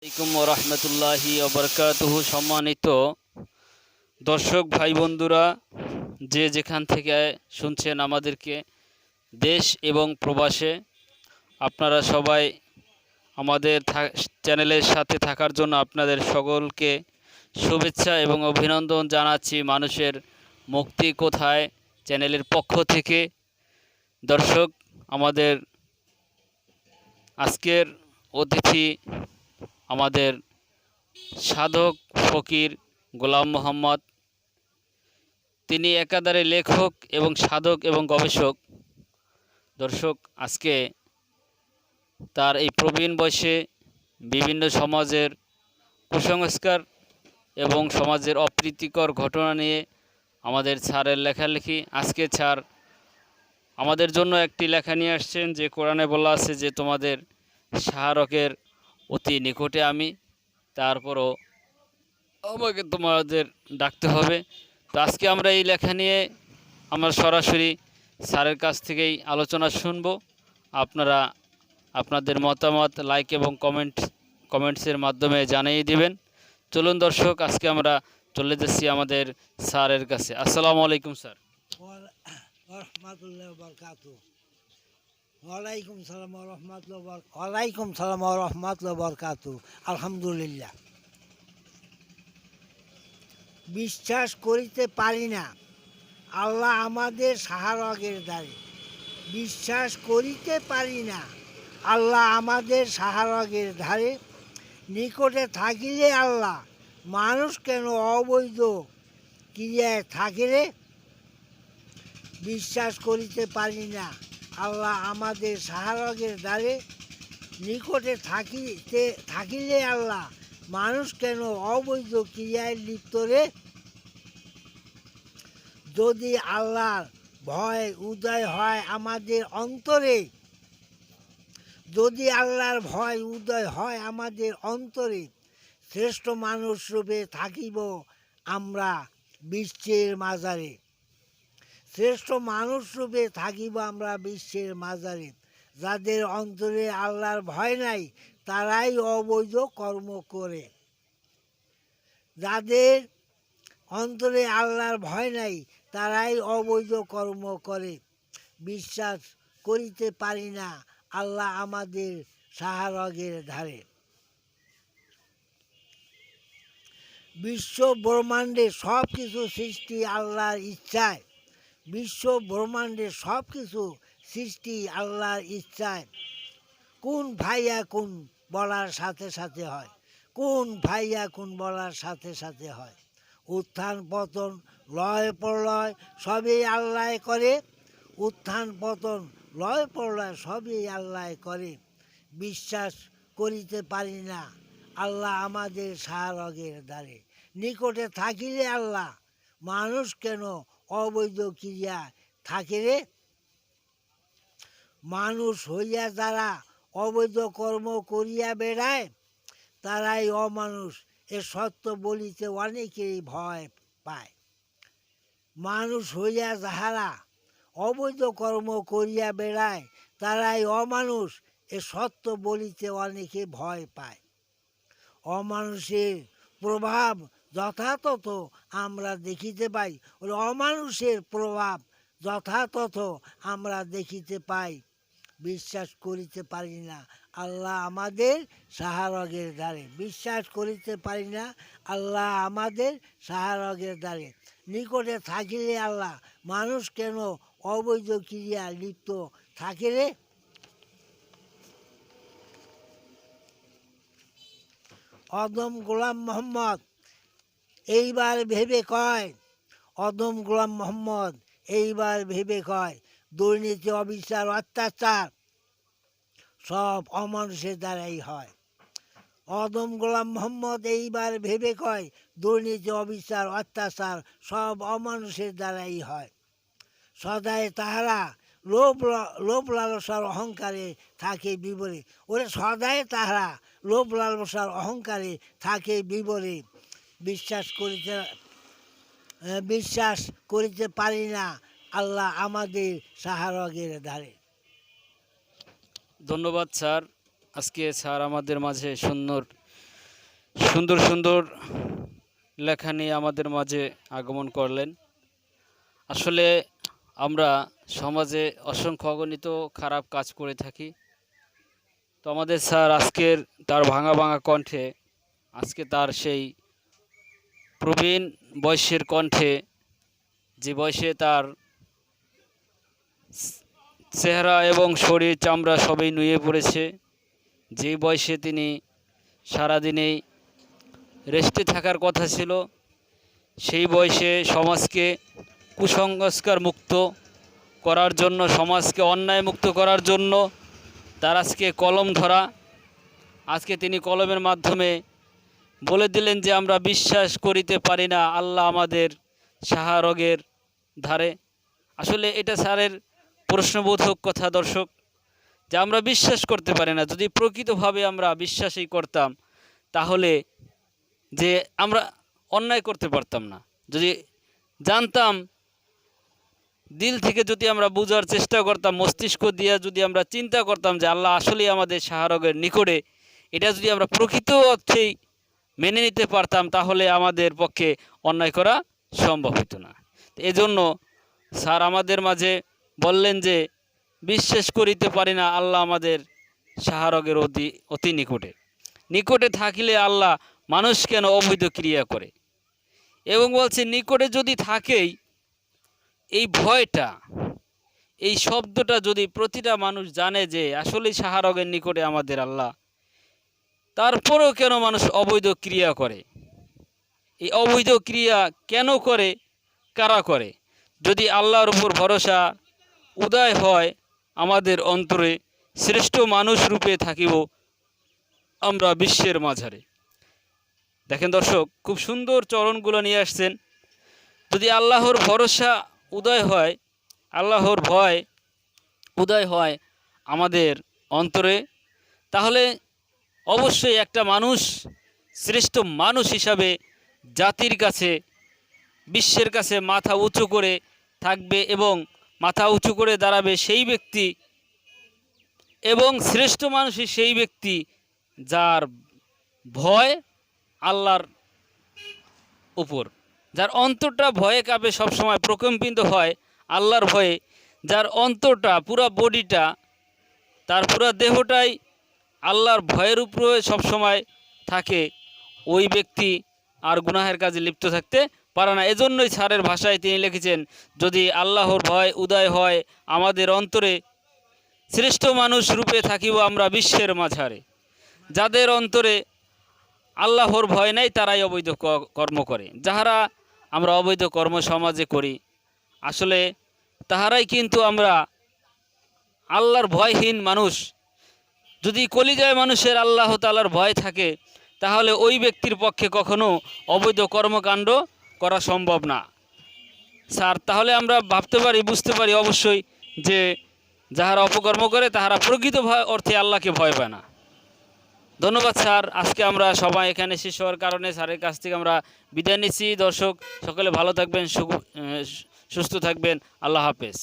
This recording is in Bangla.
আলাইকুম রহমতুল্লাহি ওবরকাতুহু। সম্মানিত দর্শক ভাই বন্ধুরা, যে যেখান থেকে শুনছেন আমাদেরকে দেশ এবং প্রবাসে, আপনারা সবাই আমাদের চ্যানেলের সাথে থাকার জন্য আপনাদের সকলকে শুভেচ্ছা এবং অভিনন্দন জানাচ্ছি। মানুষের মুক্তি কোথায় চ্যানেলের পক্ষ থেকে। দর্শক, আমাদের আজকের অতিথি আমাদের সাধক ফকির গোলাম মোহাম্মদ। তিনি একাধারে লেখক এবং সাধক এবং গবেষক। দর্শক, আজকে তার এই প্রবীণ বয়সে বিভিন্ন সমাজের কুসংস্কার এবং সমাজের অপ্রীতিকর ঘটনা নিয়ে আমাদের স্যারের লেখালেখি। আজকে স্যার আমাদের জন্য একটি লেখা নিয়ে আসছেন, যে কোরআনে বলা আছে যে তোমাদের শাহরকের অতি নিকটে আমি, তারপরও আমাকে তোমাদের ডাকতে হবে। তো আজকে আমরা এই লেখা নিয়ে আমরা সরাসরি স্যারের কাছ থেকেই আলোচনা শুনব। আপনারা আপনাদের মতামত লাইক এবং কমেন্টসের মাধ্যমে জানিয়ে দিবেন। চলুন দর্শক, আজকে আমরা চলে যাচ্ছি আমাদের স্যারের কাছে। আসসালামু আলাইকুম স্যার। ওয়ালাইকুম সালাম রহমতুল্লাহ বরকাতু। আলহামদুলিল্লাহ। বিশ্বাস করিতে পারি না আল্লাহ আমাদের সাহারগের দ্বারে। বিশ্বাস করিতে পারি না আল্লাহ আমাদের সাহারগের ধারে। নিকটে থাকিলে আল্লাহ মানুষ কেন অবৈধ ক্রিয়ায় থাকিলে। বিশ্বাস করিতে পারি না আল্লাহ আমাদের সাহারগের দ্বারে। নিকটে থাকিলে আল্লাহ মানুষ কেন অবৈধ ক্রিয়ায় লিপ্ত রে। যদি আল্লাহর ভয় উদয় হয় আমাদের অন্তরে, যদি আল্লাহর ভয় উদয় হয় আমাদের অন্তরে, শ্রেষ্ঠ মানুষ রূপে থাকিব আমরা বিশ্বের মাজারে। শ্রেষ্ঠ মানুষ রূপে থাকিব আমরা বিশ্বের মাজারে। যাদের অন্তরে আল্লাহর ভয় নাই তারাই অবৈধ কর্ম করে। যাদের অন্তরে আল্লাহর ভয় নাই তারাই অবৈধ কর্ম করে। বিশ্বাস করিতে পারি না আল্লাহ আমাদের সাহারগের ধারে। বিশ্ব ব্রহ্মাণ্ডে সব কিছু সৃষ্টি আল্লাহর ইচ্ছায়। বিশ্ব ব্রহ্মাণ্ডে সব কিছু সৃষ্টি আল্লাহর ইচ্ছায়। কোন ভাইয়া কোন বলার সাথে সাথে হয়, কোন ভাইয়া কোন বলার সাথে সাথে হয়। উত্থান পতন লয় প্রলয় সবই আল্লাহ করে। উত্থান পতন লয় প্রলয় সবই আল্লাহ করে। বিশ্বাস করিতে পারি না আল্লাহ আমাদের সাহারগের দ্বারে। নিকটে থাকিলে আল্লাহ মানুষ কেন অবৈধ ক্রিয়া থাকে রে। মানুষ হইয়া যারা অবৈধ কর্ম করিয়া বেড়ায় তারাই অমানুষ, এ সত্য বলিতে অনেকেই ভয় পায়। মানুষ হইয়া যাহারা অবৈধ কর্ম করিয়া বেড়ায় তারাই অমানুষ, এ সত্য বলিতে অনেকে ভয় পায়। অমানুষের প্রভাব যথাতথ আমরা দেখিতে পাই। অমানুষের প্রভাব যথাতথ আমরা দেখিতে পাই। বিশ্বাস করিতে পারি না আল্লাহ আমাদের সাহারগের দ্বারে। বিশ্বাস করিতে পারি না আল্লাহ আমাদের সাহারগের দ্বারে। নিকটে থাকিলে আল্লাহ মানুষ কেন অবৈধ ক্রিয়া লিপ্ত থাকে রে। অদম গোলাম মোহাম্মদ এইবার ভেবে কয়, অদম গোলাম মোহাম্মদ এইবার ভেবে কয়, দুর্নীতি অবিচার অত্যাচার সব অমানুষের দ্বারাই হয়। অদম গোলাম মোহাম্মদ এইবার ভেবে কয়, দুর্নীতি অবিচার অত্যাচার সব অমানুষের দ্বারাই হয়। সদাই তাহারা লোভ লালসার অহংকারে থাকে বিবরে। ওরে সদাই তাহারা লোভ লালসার অহংকারে থাকে বিবরে। বিশ্বাস করিতে পারি না আল্লাহ আমাদের সাহারগের ধারে। ধন্যবাদ স্যার। আজকে স্যার আমাদের মাঝে সুন্দর সুন্দর সুন্দর লেখা নিয়ে আমাদের মাঝে আগমন করলেন। আসলে আমরা সমাজে অসংখ্য অগণিত খারাপ কাজ করে থাকি। তো আমাদের স্যার আজকের তার ভাঙা ভাঙা কণ্ঠে, আজকে তার সেই প্রবীণ বয়সের কণ্ঠে, যে বয়সে তার চেহারা এবং শরীর চামড়া সবই নুয়ে পড়েছে, যে বয়সে তিনি সারাদিনেই রেস্টে থাকার কথা ছিল, সেই বয়সে সমাজকে কুসংস্কার মুক্ত করার জন্য, সমাজকে অন্যায় মুক্ত করার জন্য তার আজকে কলম ধরা। আজকে তিনি কলমের মাধ্যমে বলে দিলেন যে আমরা বিশ্বাস করিতে পারি না আল্লাহ আমাদের সাহারগের ধারে। আসলে এটা স্যারের প্রশ্নবোধক কথা দর্শক, যে আমরা বিশ্বাস করতে পারি না। যদি প্রকৃতভাবে আমরা বিশ্বাসই করতাম তাহলে যে আমরা অন্যায় করতে পারতাম না। যদি জানতাম, দিল থেকে যদি আমরা বোঝার চেষ্টা করতাম, মস্তিষ্ক দিয়ে যদি আমরা চিন্তা করতাম যে আল্লাহ আসলেই আমাদের সাহারগের নিকটে, এটা যদি আমরা প্রকৃত অর্থেই মেনে নিতে পারতাম তাহলে আমাদের পক্ষে অন্যায় করা সম্ভব হতো না। এজন্য স্যার আমাদের মাঝে বললেন যে বিশ্বাস করিতে পারি না আল্লাহ আমাদের সাহারগের অতি নিকটে। নিকটে থাকিলে আল্লাহ মানুষ কেন অবৈধ ক্রিয়া করে, এবং বলছে নিকটে যদি থাকেই, এই ভয়টা, এই শব্দটা যদি প্রতিটা মানুষ জানে যে আসলেই সাহারগের নিকটে আমাদের আল্লাহ, তারপরেও কেন মানুষ অবৈধ ক্রিয়া করে? এই অবৈধ ক্রিয়া কেন করে, কারা করে? যদি আল্লাহর উপর ভরসা উদয় হয় আমাদের অন্তরে, শ্রেষ্ঠ মানুষ রূপে থাকিব আমরা বিশ্বের মাঝারে। দেখেন দর্শক, খুব সুন্দর চরণগুলো নিয়ে আসছেন। যদি আল্লাহর ভরসা উদয় হয়, আল্লাহর ভয় উদয় হয় আমাদের অন্তরে, তাহলে অবশ্যই একটা মানুষ শ্রেষ্ঠ মানুষ হিসাবে জাতির কাছে, বিশ্বের কাছে মাথা উঁচু করে থাকবে এবং মাথা উঁচু করে দাঁড়াবে সেই ব্যক্তি, এবং শ্রেষ্ঠ মানুষই সেই ব্যক্তি যার ভয় আল্লাহর উপর, যার অন্তরটা ভয়ে কাঁপে, সবসময় প্রকম্পিত হয় আল্লাহর ভয়ে, যার অন্তরটা, পুরা বডিটা, তার পুরা দেহটাই আল্লাহর ভয়ের উপরে সবসময় থাকে, ওই ব্যক্তি আর গুনাহের কাজে লিপ্ত থাকতে পারে না। এজন্যই স্যারের ভাষায় তিনি লিখেছেন, যদি আল্লাহর ভয় উদয় হয় আমাদের অন্তরে, শ্রেষ্ঠ মানুষ রূপে থাকিব আমরা বিশ্বের মাঝারে। যাদের অন্তরে আল্লাহর ভয় নেই তারাই অবৈধ কর্ম করে। যাহারা আমরা অবৈধ কর্ম সমাজে করি, আসলে তাহারাই কিন্তু আমরা আল্লাহর ভয়হীন মানুষ। যদি কলিজায় মানুষের আল্লাহ তাআলার ভয় থাকে তাহলে ওই ব্যক্তির পক্ষে কখনো অবৈধ কর্মকাণ্ড করা সম্ভব না। স্যার, তাহলে আমরা ভাবতে পারি, বুঝতে পারি অবশ্যই যে যাহারা অপকর্ম করে তাহারা প্রকৃত অর্থে আল্লাহকে ভয় পায় না। ধন্যবাদ স্যার। আজকে আমরা সবাই এখানে শেষ হওয়ার কারণে স্যারের কাছ থেকে আমরা বিদায় নিচ্ছি। দর্শক সকলে ভালো থাকবেন, সুস্থ থাকবেন। আল্লাহ হাফেজ।